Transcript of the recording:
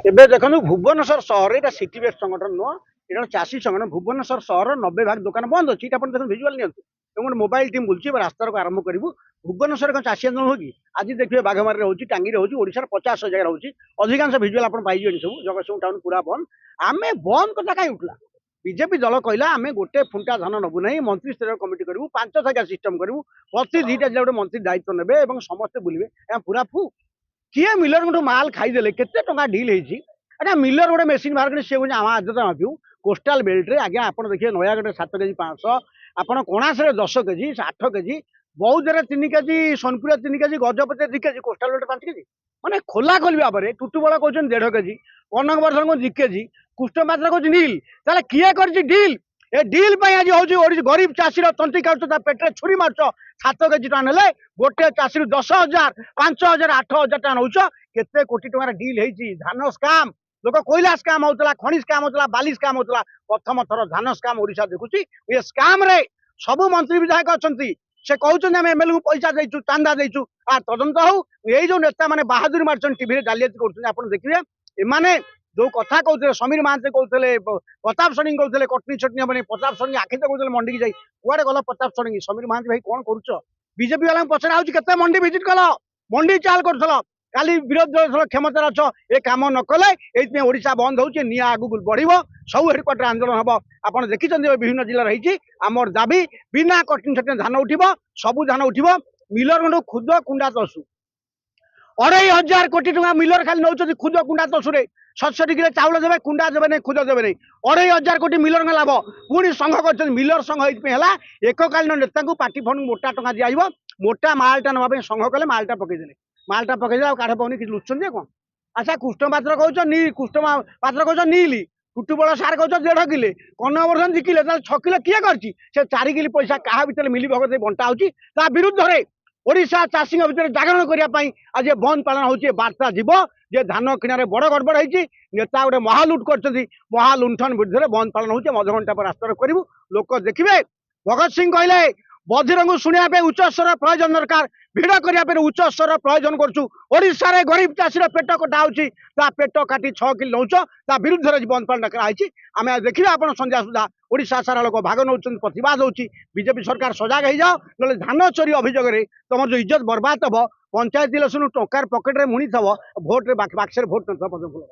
ଏବେ ଦେଖନ୍ତୁ ଭୁବନେଶ୍ୱର ସହର ଏଇଟା ସିଟି ବେସ୍ ସଂଗଠନ ନୁହଁ, ଏଇଟା ଚାଷୀ ସଂଗଠନ। ଭୁବନେଶ୍ୱର ସହର 90% ଦୋକାନ ବନ୍ଦ ଅଛି। ଏଇଟା ଆପଣ ଦେଖନ୍ତୁ ଭିଜୁଆଲ ନିଅନ୍ତୁ। ଏବଂ ଗୋଟେ ମୋବାଇଲ ଟିମ୍ ବୁଲୁଛି। ଏବେ ରାସ୍ତାକୁ ଆରମ୍ଭ କରିବୁ। ଭୁବନେଶ୍ୱରରେ କ'ଣ ଚାଷୀ ଆନ୍ଦୋଳନ ହଉ କି? ଆଜି ଦେଖିବେ ବାଘମାରୀରେ ହଉଛି, ଟାଙ୍ଗିରେ ହଉଛି, ଓଡ଼ିଶାର 50 ଜାଗାରେ ହଉଛି। ଅଧିକାଂଶ ଭିଜୁଆଲ ଆପଣ ପାଇଯିବେନି ସବୁ। ଜଗତସିଂହପୁର ଟାଉନ ପୁରା ବନ୍ଦ। ଆମେ ବନ୍ଦ କଥା କାହିଁ ଉଠିଲା? ବିଜେପି ଦଳ କହିଲା ଆମେ ଗୋଟେ ଫୁଣ୍ଟା ଧାନ ନବୁ ନାହିଁ, ମନ୍ତ୍ରୀ ସ୍ତରୀୟ କମିଟି କରିବୁ, 5 ଥାକିଆ ସିଷ୍ଟମ କରିବୁ, ପ୍ରତି 2ଟା ଜିଲ୍ଲା ଗୋଟେ ମନ୍ତ୍ରୀ ଦାୟିତ୍ୱ ନେବେ ଏବଂ ସମସ୍ତେ ବୁଲିବେ। ଏହା ପୁରା ଫୁ କିଏ ମିଲର ମାଲ ଖାଇଦେଲେ କେତେ ଟଙ୍କା ଡିଲ୍ ହେଇଛି। ଆଜ୍ଞା ମିଲର ଗୋଟେ ମେସିନ୍ ବାହାର କରି ସିଏ କହୁଛି ଆମ ଆଦତ ମାପିବୁ। କୋଷ୍ଟାଲ ବେଲ୍ଟରେ ଆଜ୍ଞା ଆପଣ ଦେଖିବେ ନୟାଗଡ଼ରେ 7 କେଜି 500, ଆପଣ କଣାସରେ 10 କେଜି 8 କେଜି, ବୌଦ୍ଧରେ 3 କେଜି, ସୋନପୁରରେ 3 କେଜି, ଗଜପତିରେ 2 କେଜି, କୋଷ୍ଟାଲ ବେଲ୍ଟ 5 କେଜି। ମାନେ ଖୋଲା ଖୋଲି ଭାବରେ ଟୁଟୁବଳ କହୁଛନ୍ତି 1.5 କେଜି, କନକ ବର୍ଦ୍ଧନ କହୁଛି 2 କେଜି, କୃଷ୍ଣପାତ୍ର କହୁଛି ନିଲ୍। ତାହେଲେ କିଏ କରିଛି ଡିଲ୍? ଏ ଡିଲ୍ ପାଇଁ ଆଜି ହଉଛି ଗରିବ ଚାଷୀର ତଣ୍ଟି କାଟୁଛ, ତା ପେଟରେ ଛୁରୀ ମାରୁଛ। 7 କେଜି ଟଙ୍କା ନେଲେ ଗୋଟେ ଚାଷୀରୁ 10,000, 5,000, 8,000 ଟଙ୍କା ନଉଛ। କେତେ କୋଟି ଟଙ୍କାର ଡିଲ୍ ହେଇଛି? ଧାନ ସ୍କାମ। ଲୋକ କୋଇଲା ସ୍କାମ ହଉଥିଲା, ଖଣି ସ୍କାମ ହଉଥିଲା, ବାଲି ସ୍କାମ ହଉଥିଲା। ପ୍ରଥମ ଥର ଧାନ ସ୍କାମ ଓଡ଼ିଶା ଦେଖୁଛି। ଏ ସ୍କାମ ରେ ସବୁ ମନ୍ତ୍ରୀ ବିଧାୟକ ଅଛନ୍ତି। ସେ କହୁଛନ୍ତି ଆମେ ଏମଏଲଏ କୁ ପଇସା ଦେଇଛୁ, ଚାନ୍ଦା ଦେଇଛୁ। ତଦନ୍ତ ହଉ। ଏଇ ଯୋଉ ନେତା ମାନେ ବାହାଦୁରୀ ମାରୁଛନ୍ତି, ଟିଭିରେ ଜାଲିଆତି କରୁଛନ୍ତି, ଆପଣ ଦେଖିବେ। ଏମାନେ ଯୋଉ କଥା କହୁଥିଲେ, ସମୀର ମହାନ୍ତି କହୁଥିଲେ, ପ୍ରତାପ ଷଡ଼ଙ୍ଗୀ କହୁଥିଲେ କଟନୀ ଛଟନୀ ହବନି, ପ୍ରତାପ ଷଡ଼ଙ୍ଗୀ ଆଖି କହୁଥିଲେ ମଣ୍ଡିକି ଯାଇ, କୁଆଡେ ଗଲ ପ୍ରତାପ ଷଡ଼ଙ୍ଗୀ? ସମୀର ମହାନ୍ତି ଭାଇ କଣ କରୁଛ? ବିଜେପି ବାଲାଙ୍କୁ ପଚରା ହଉଛି କେତେ ମଣ୍ଡି ଭିଜିଟ କଲ, ମଣ୍ଡି ଚାଲ କରୁଥିଲ, କାଲି ବିରୋଧୀ ଦଳ କ୍ଷମତାରେ ଅଛ, ଏ କାମ ନ କଲେ ଏଇଥିପାଇଁ ଓଡ଼ିଶା ବନ୍ଦ ହଉଛି। ନିଆଁ ଆଗକୁ ବଢିବ, ସବୁ ହେଡକ୍ୱାର୍ଟର ଆନ୍ଦୋଳନ ହବ। ଆପଣ ଦେଖିଛନ୍ତି ବିଭିନ୍ନ ଜିଲ୍ଲାରେ ହେଇଛି। ଆମର ଦାବି ବିନା କଟନୀ ଛଟନୀ ଧାନ ଉଠିବ, ସବୁ ଧାନ ଉଠିବ। ମିଲର ଖୁଦ କୁଣ୍ଡା ତସୁ 2,500 କୋଟି ଟଙ୍କା ମିଲର ଖାଲି ନଉଛନ୍ତି ଖୁଦ କୁଣ୍ଡା ତସୁରେ। 67 କିଲୋ ଚାଉଳ ଦେବେ, କୁଣ୍ଡା ଦେବେ ନାହିଁ, ଖୁଦ ଦେବେ ନାହିଁ। 2,500 କୋଟି ମିଲର ଲାଭ। ପୁଣି ସଂଘ କରିଛନ୍ତି। ମିଲର ସଂଘ ଏଇଥିପାଇଁ ହେଲା, ଏକକାଳୀନ ନେତାଙ୍କୁ ପାର୍ଟି ଫଣ୍ଡ ମୋଟା ଟଙ୍କା ଦିଆଯିବ। ମୋଟା ମାଲଟା ନେବା ପାଇଁ ସଂଘ କଲେ, ମାଲଟା ପକେଇଦେଲେ। ମାଲଟା ପକେଇଦେଲେ ଆଉ କାଠ ପାଉନି, କିଛି ଲୁଚୁଛନ୍ତି କଣ? ଆଚ୍ଛା କୃଷ୍ଣ ପାତ୍ର କହୁଛ କୃଷ୍ଣ ପାତ୍ର କହୁଛ ନିଲି, ଟୁଟୁବଳ ସାର୍ କହୁଛ 1.5 କିଲେ, କନକବର୍ଦ୍ଧନ 2 କିଲେ, ତାହେଲେ 6 କିଲୋ କିଏ କରିଛି? ସେ 4 କିଲି ପଇସା କାହା ଭିତରେ ମିଲି ଭଗତ ବଣ୍ଟା ହଉଛି। ତା ବିରୁଦ୍ଧରେ ଓଡ଼ିଶା ଚାଷୀଙ୍କ ଭିତରେ ଜାଗରଣ କରିବା ପାଇଁ ଆଜି ବନ୍ଦ ପାଳନ ହଉଛି। ବାର୍ତ୍ତା ଯିବ ଯେ ଧାନ କିଣାରେ ବଡ ଗଡବଡ ହେଇଛି, ନେତା ଗୋଟେ ମହାଲୁଟ କରିଛନ୍ତି। ମହାଲୁଣ୍ଠନ ବିରୁଦ୍ଧରେ ବନ୍ଦ ପାଳନ ହଉଛି। ଅଧଘଣ୍ଟା ପରେ ରାସ୍ତାରେ କରିବୁ, ଲୋକ ଦେଖିବେ। ଭଗତ ସିଂ କହିଲେ ବଧିରଙ୍କୁ ଶୁଣିବା ପାଇଁ ଉଚ୍ଚ ସ୍ତର ପ୍ରয়োଜନ ଦରକାର, ଭିଡ଼ କରିବା ପାଇଁ ଉଚ୍ଚ ସ୍ତର ପ୍ରয়োଜନ କରୁଛୁ। ଓଡ଼ିଶାରେ ଗରିବ ଚାଷୀର ପେଟ କଟା ହଉଛି, ତା ପେଟ କାଟି 6 କିଲୋ ନଉଛ, ତା ବିରୁଦ୍ଧରେ ବନ୍ଦ ପାଳନ ଡାକରା ହେଇଛି। ଆମେ ଦେଖିବା ଆପଣ ସନ୍ଧ୍ୟା ସୁଦ୍ଧା ଓଡ଼ିଶା ସାରା ଲୋକ ଭାଗ ନଉଛନ୍ତି, ପ୍ରତିବାଦ ହଉଛି। ବିଜେପି ସରକାର ସଜାଗ ହେଇଯାଅ, ନହେଲେ ଧାନ ଚୋରି ଅଭିଯୋଗରେ ତମର ଯୋଉ ଇଜ୍ଜତ ବର୍ବାଦ ହବ। ପଞ୍ଚାୟତ ଇଲେକ୍ସନ ଟଙ୍କାର ପକେଟରେ ମୁଣିଥବ, ଭୋଟରେ ବାକ୍ସରେ ଭୋଟ ନଥିବ।